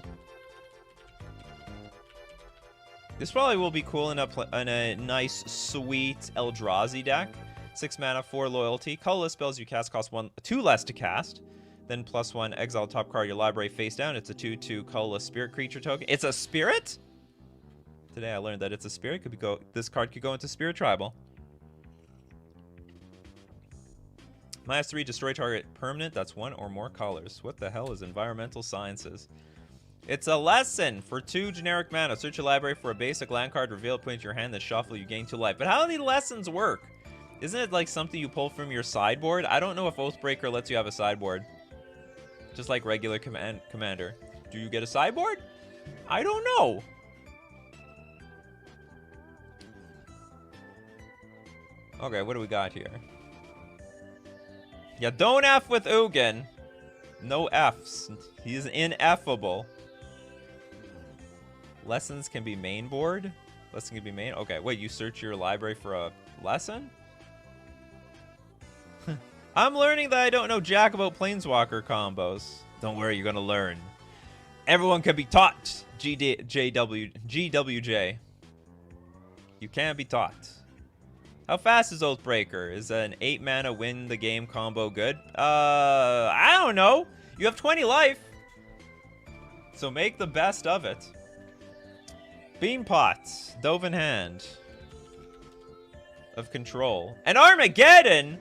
This probably will be cool in a nice, sweet Eldrazi deck. 6 mana, 4 loyalty. Colorless spells you cast cost 2 less to cast. Then +1, exile top card of your library face down. It's a 2/2 colorless spirit creature token. It's a spirit? Today I learned that it's a spirit. This card could go into Spirit Tribal. -3, destroy target permanent. That's 1 or more colors. What the hell is environmental sciences? It's a lesson for 2 generic mana. Search your library for a basic land card. Reveal it, put it into your hand, then shuffle. You gain 2 life. But how do the lessons work? Isn't it like something you pull from your sideboard? I don't know if Oathbreaker lets you have a sideboard. Just like regular Commander. Do you get a sideboard? I don't know. Okay, what do we got here? Yeah, don't F with Ugin. No Fs. He's ineffable. Lessons can be main board? Lesson can be main? Okay, wait, you search your library for a lesson? I'm learning that I don't know jack about Planeswalker combos. Don't worry, you're gonna learn. Everyone can be taught. GWJ. You can be taught. How fast is Oathbreaker? Is an 8 mana win the game combo good? I don't know. You have 20 life. So make the best of it. Bean Pot. Dove in hand. Of control. And Armageddon?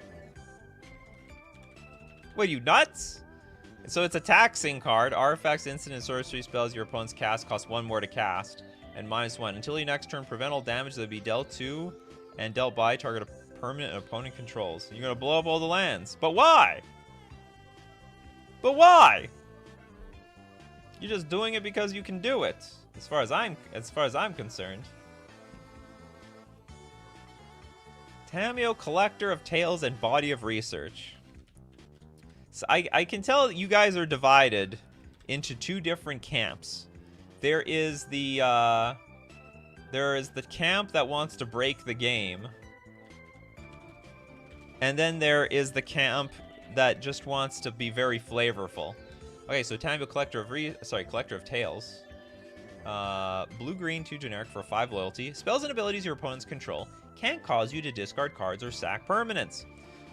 What, are you nuts? So it's a taxing card. Artifacts, instant, and sorcery spells your opponent's cast cost 1 more to cast. And -1. Until your next turn, prevent all damage that would be dealt to and dealt by target a permanent and opponent controls. You're going to blow up all the lands. But why? But why? You're just doing it because you can do it. As far as I'm concerned. Tameo, Collector of Tales and Body of Research. So I can tell you guys are divided into 2 different camps. There is the camp that wants to break the game. And then there is the camp that just wants to be very flavorful. Okay, so Tameo, Collector of Tales. Blue-green, 2 generic for 5 loyalty. Spells and abilities your opponents control can't cause you to discard cards or sack permanents.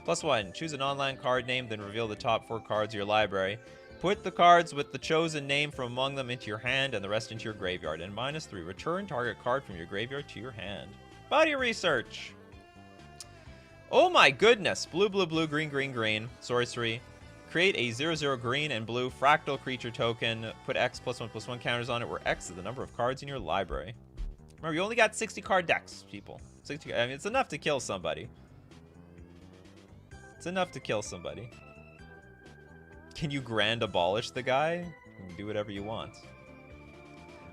+1, choose an online card name, then reveal the top 4 cards of your library. Put the cards with the chosen name from among them into your hand and the rest into your graveyard. And -3, return target card from your graveyard to your hand. Body Research. Oh my goodness. Blue, blue, blue, green, green, green. Sorcery. Create a 0/0 green and blue fractal creature token. Put X +1/+1 counters on it, where X is the number of cards in your library. Remember, you only got 60 card decks, people. 60, I mean, it's enough to kill somebody. It's enough to kill somebody. Can you grand abolish the guy? You can do whatever you want.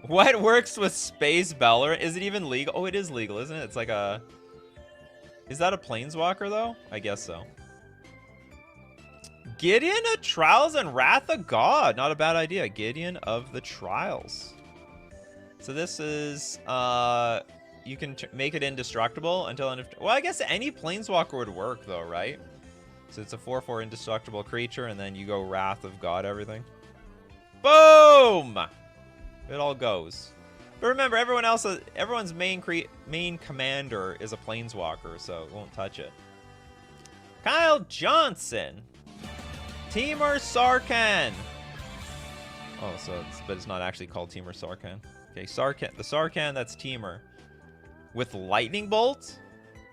What works with Space Beller? Is it even legal? Oh, it is legal, isn't it? It's like a... Is that a Planeswalker, though? I guess so. Gideon of Trials and Wrath of God. Not a bad idea. Gideon of the Trials. So this is... you can make it indestructible until end of... Well, I guess any Planeswalker would work, though, right? So it's a 4/4 indestructible creature, and then you go Wrath of God everything. Boom! It all goes. But remember, everyone's main commander is a Planeswalker, so it won't touch it. Kyle Johnson. Temur Sarkhan. Oh, but it's not actually called Temur Sarkhan. Okay, Sarkhan. The Sarkhan, that's Temur. With Lightning Bolt,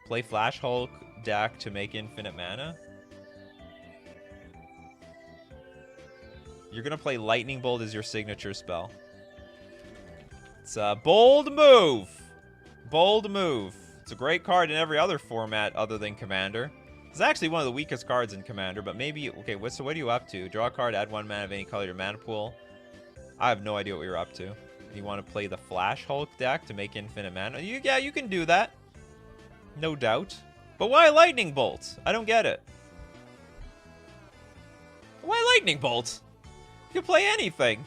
play Flash Hulk deck to make infinite mana. You're going to play Lightning Bolt as your signature spell. It's a bold move. Bold move. It's a great card in every other format other than Commander. It's actually one of the weakest cards in Commander, but maybe... Okay, so what are you up to? Draw a card, add 1 mana of any color to your mana pool. I have no idea what you're up to. You want to play the Flash Hulk deck to make infinite mana? Yeah, you can do that. No doubt. But why Lightning Bolt? I don't get it. Why Lightning Bolt? You can play anything.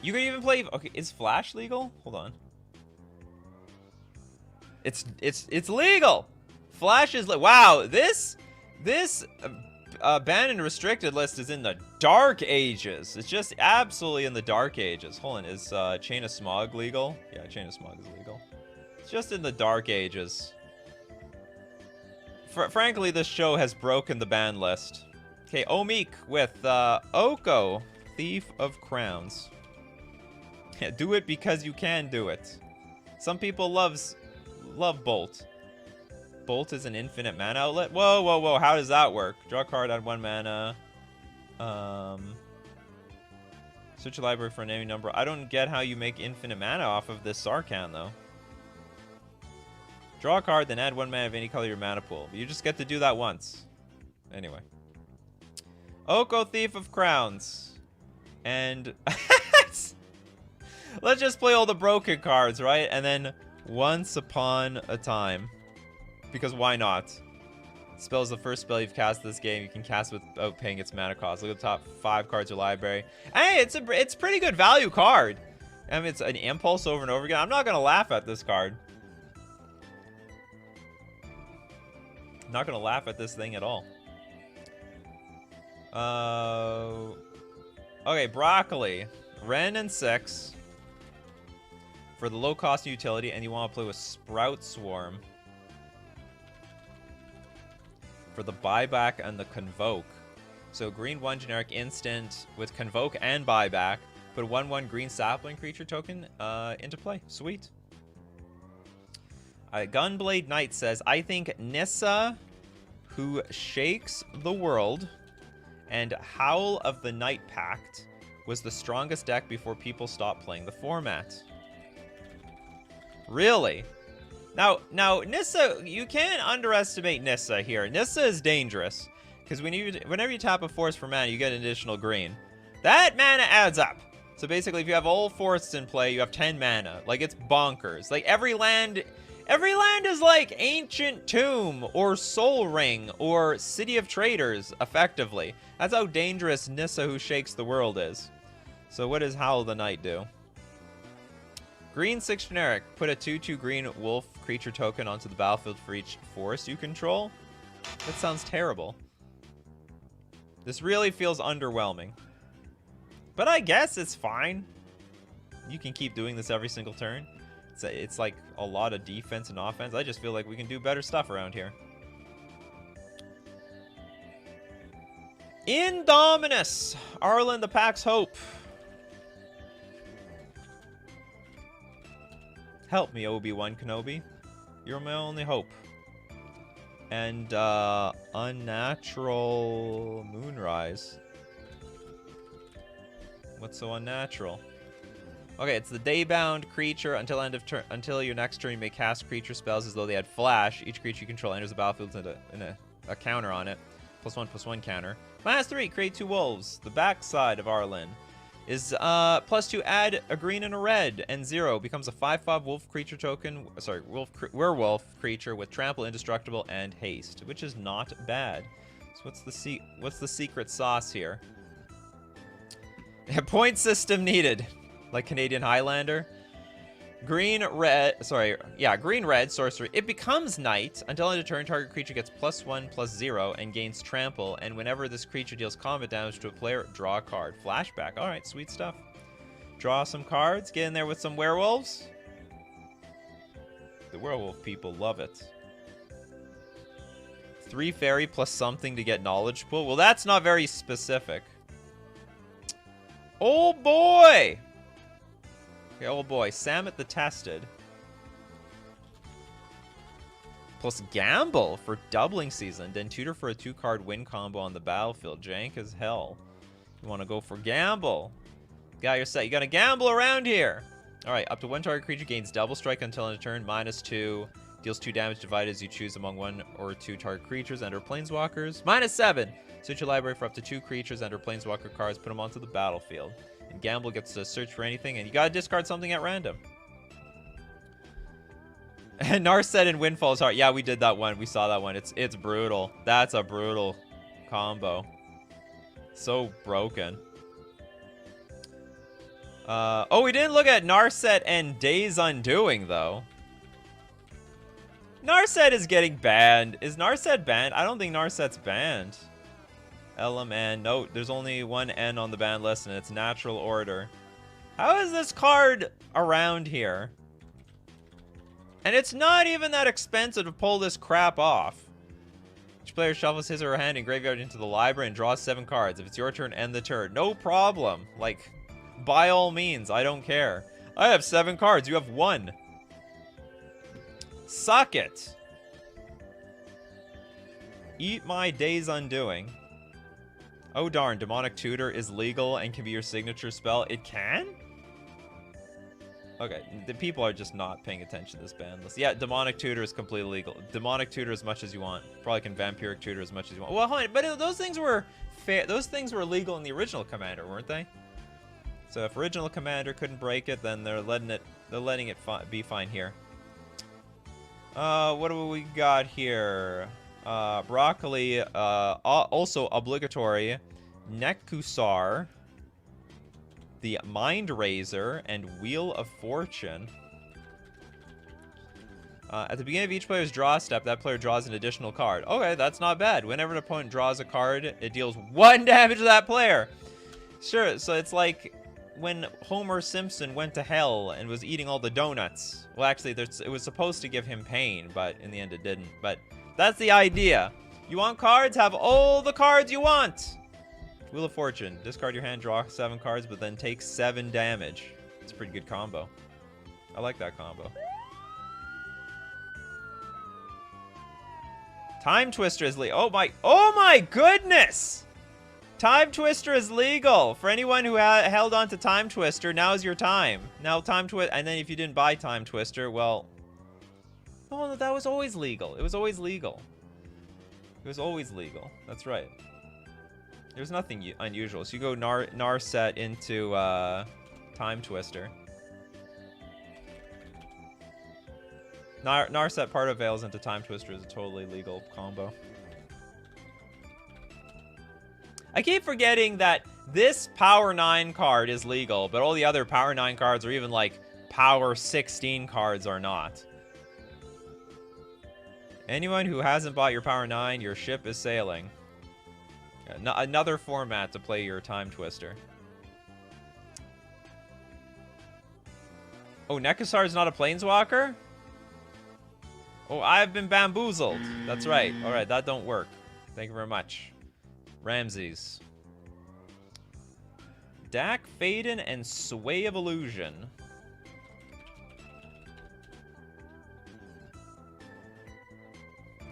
You could even play... Okay, is Flash legal? Hold on. It's legal. Flash is... Wow, this banned and restricted list is in the Dark Ages. It's just absolutely in the Dark Ages. Hold on, is Chain of Smog legal? Yeah, Chain of Smog is legal. It's just in the Dark Ages. Frankly, this show has broken the ban list. Okay, Omik with Oko, Thief of Crowns. Yeah, do it because you can do it. Some people love Bolt. Bolt is an infinite mana outlet? Whoa, whoa, whoa, how does that work? Draw a card, add 1 mana. Search your library for an enemy number. I don't get how you make infinite mana off of this Sarkhan, though. Draw a card, then add 1 mana of any color to your mana pool. You just get to do that once. Anyway. Oko, Thief of Crowns. And... Let's just play all the broken cards, right? And then Once Upon a Time. Because why not? Spell is the first spell you've cast this game. You can cast without paying its mana cost. Look at the top 5 cards of your library. Hey, it's a pretty good value card. I mean, it's an impulse over and over again. I'm not going to laugh at this card. Not gonna laugh at this thing at all. Okay, broccoli. Ren and 6 for the low cost utility, and you want to play with Sprout Swarm for the buyback and the convoke. So green 1 generic instant with convoke and buyback. Put a 1/1 green sapling creature token into play. Sweet. Gunblade Knight says, I think Nissa, who shakes the world, and Howl of the Night Pact was the strongest deck before people stopped playing the format. Really? Now, Nissa, you can't underestimate Nissa here. Nissa is dangerous, because whenever you tap a forest for mana, you get an additional green. That mana adds up. So basically, if you have all forests in play, you have 10 mana. Like, it's bonkers. Like, every land is like Ancient Tomb, or Soul Ring, or City of Traders, effectively. That's how dangerous Nissa Who Shakes the World is. So what does Howl of the Night do? Green 6 generic. Put a 2/2 green wolf creature token onto the battlefield for each forest you control. That sounds terrible. This really feels underwhelming. But I guess it's fine. You can keep doing this every single turn. It's like a lot of defense and offense. I just feel like we can do better stuff around here. Indominus! Arlen the Pack's Hope. Help me, Obi-Wan Kenobi. You're my only hope. And, Unnatural Moonrise. What's so unnatural? Okay, it's the day-bound creature. Until end of turn, until your next turn, you may cast creature spells as though they had flash. Each creature you control enters the battlefield with a counter on it. +1/+1 counter. -3, create 2 wolves. The backside of Arlen is +2, add a green and a red, and 0 becomes a 5/5 wolf creature token. Sorry, werewolf creature with trample, indestructible, and haste, which is not bad. So what's the secret sauce here? Point system needed, like Canadian Highlander. Green red sorcery. It becomes night until end of turn. Target creature gets +1/+0 and gains trample. And whenever this creature deals combat damage to a player, draw a card. Flashback. All right, sweet stuff. Draw some cards. Get in there with some werewolves. The werewolf people love it. 3 fairy plus something to get knowledge pool. Well, that's not very specific. Oh boy! Okay, oh boy. Samut the Tested. Plus Gamble for doubling season. Then tutor for a 2-card win combo on the battlefield. Jank as hell. You want to go for Gamble. Got your set. You got to gamble around here. Alright, up to 1 target creature gains double strike until end of turn. -2. Deals 2 damage divided as you choose among 1 or 2 target creatures and/or planeswalkers. -7. Search your library for up to 2 creatures and/or planeswalker cards. Put them onto the battlefield. And Gamble gets to search for anything, and you gotta discard something at random. And Narset and Windfall's Heart. Yeah, we did that one. We saw that one. It's brutal. That's a brutal combo. So broken. Oh, we didn't look at Narset and Days Undoing, though. Narset is getting banned. Is Narset banned? I don't think Narset's banned. LMN. No, there's only one N on the ban list, and it's Natural Order. How is this card around here? And it's not even that expensive to pull this crap off. Each player shuffles his or her hand and graveyard into the library and draws 7 cards. If it's your turn, end the turn. No problem. Like, by all means, I don't care. I have 7 cards. You have 1. Suck it. Eat my Days Undoing. Oh darn, Demonic Tutor is legal and can be your signature spell. It can? Okay, the people are just not paying attention to this ban list. Yeah, Demonic Tutor is completely legal. Demonic Tutor as much as you want. Probably can Vampiric Tutor as much as you want. Well, hold on, but those things were fair. Those things were legal in the original Commander, weren't they? So if original Commander couldn't break it, then they're letting it be fine here. What do we got here? Broccoli, also obligatory. Nekusar, the Mind Razor, and Wheel of Fortune. At the beginning of each player's draw step, that player draws an additional card. Okay, that's not bad. Whenever an opponent draws a card, it deals 1 damage to that player. Sure, so it's like when Homer Simpson went to hell and was eating all the donuts. Well, actually, it was supposed to give him pain, but in the end it didn't. But that's the idea. You want cards? Have all the cards you want. Wheel of Fortune. Discard your hand, draw 7 cards, but then take 7 damage. It's a pretty good combo. I like that combo. Time Twister is legal. Oh my goodness! Time Twister is legal. For anyone who held on to Time Twister, now's your time. Now Time Twister, and then if you didn't buy Time Twister, well, oh, that was always legal. It was always legal. It was always legal. That's right. There's nothing unusual. So you go Narset into Time Twister. Narset part of Veils into Time Twister is a totally legal combo. I keep forgetting that this Power 9 card is legal, but all the other Power 9 cards, or even like Power 16 cards, are not. Anyone who hasn't bought your Power 9, your ship is sailing. Another format to play your Time Twister. Oh, Nekasar is not a Planeswalker? Oh, I've been bamboozled. That's right. All right, that don't work. Thank you very much. Ramses. Dak Faden and Sway of Illusion.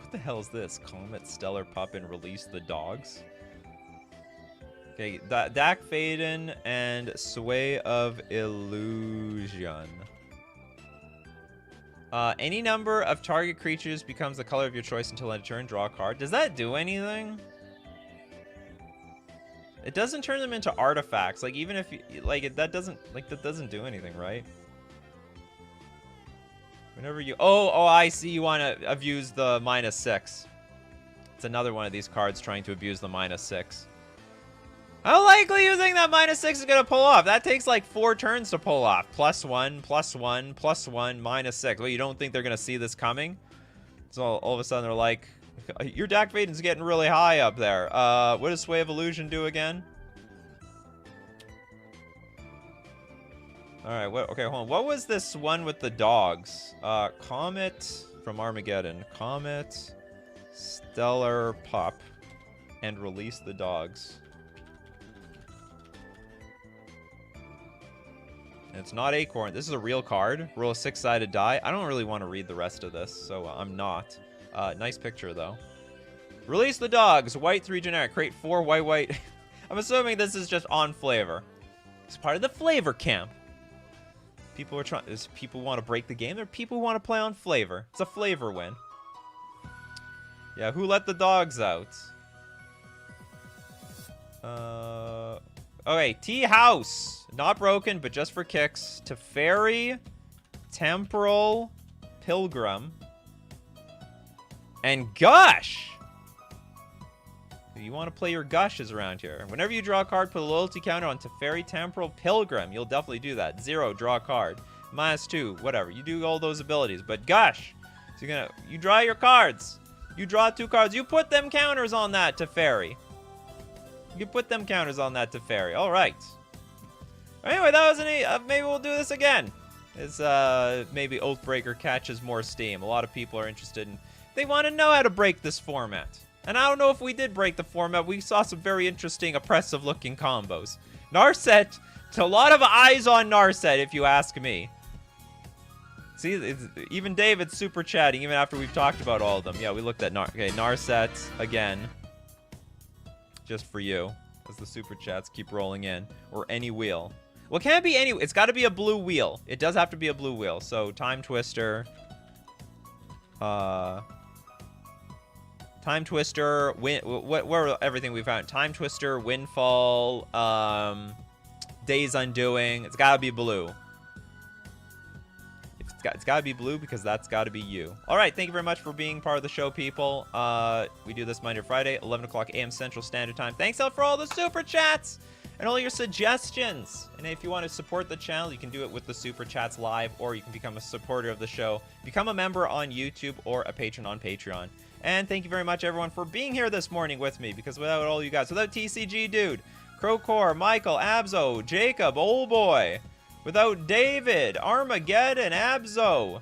What the hell is this? Comet, Stellar Pup, and Release the Dogs? Okay, Dak Faden and Sway of Illusion. Any number of target creatures becomes the color of your choice until end of turn. Draw a card. Does that do anything? It doesn't turn them into artifacts. Like, even if you, like, that doesn't do anything, right? Whenever you, oh, I see you want to abuse the -6. It's another one of these cards trying to abuse the -6. How likely you think that -6 is going to pull off? That takes like 4 turns to pull off. +1, +1, +1, -6. Well, you don't think they're going to see this coming? So all of a sudden they're like, your Dak Faden's getting really high up there. What does Sway of Illusion do again? Alright, okay, hold on. What was this one with the dogs? Comet from Armageddon. Comet, Stellar Pup, and Release the Dogs. And it's not Acorn. This is a real card. Roll a 6-sided die. I don't really want to read the rest of this, so I'm not. Nice picture, though. Release the Dogs. White 3 generic. Create 4 white. I'm assuming this is just on flavor. It's part of the flavor camp. People want to break the game. There are people who want to play on flavor. It's a flavor win. Yeah, who let the dogs out? Okay, Tea House. Not broken, but just for kicks. Teferi, Temporal, Pilgrim, and Gush. You want to play your Gushes around here. Whenever you draw a card, put a loyalty counter on Teferi, Temporal, Pilgrim. You'll definitely do that. 0, draw a card. -2, whatever. You do all those abilities. But Gush. So you draw your cards. You draw 2 cards. You put them counters on that Teferi. You put them counters on that Teferi. All right. Anyway, that was maybe we'll do this again. As maybe Oathbreaker catches more steam. A lot of people are interested in. They want to know how to break this format. And I don't know if we did break the format. We saw some very interesting, oppressive-looking combos. Narset, a lot of eyes on Narset, if you ask me. See, even David's super chatting, even after we've talked about all of them. Yeah, we looked at Narset again. Just for you, as the super chats keep rolling in. Or any wheel. Well, it can't be any. It's got to be a blue wheel. It does have to be a blue wheel. So, Time Twister. Time Twister, what were everything we found? Time Twister, Windfall, Days Undoing. It's gotta be blue. It's gotta be blue because that's gotta be you. All right, thank you very much for being part of the show, people. We do this Monday to Friday, 11 o'clock a.m. Central Standard Time. Thanks out for all the super chats. and all your suggestions. And if you want to support the channel, you can do it with the Super Chats live, or you can become a supporter of the show, become a member on YouTube, or a patron on Patreon. And thank you very much, everyone, for being here this morning with me, because without all you guys, without TCG Dude, Crowcore, Michael, Abzo, Jacob, Oldboy, without David, Armageddon, Abzo,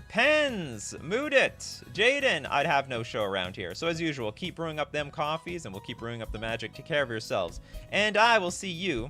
Pens, Moodit, Jaden, I'd have no show around here. So as usual, keep brewing up them coffees, and we'll keep brewing up the magic. Take care of yourselves. And I will see you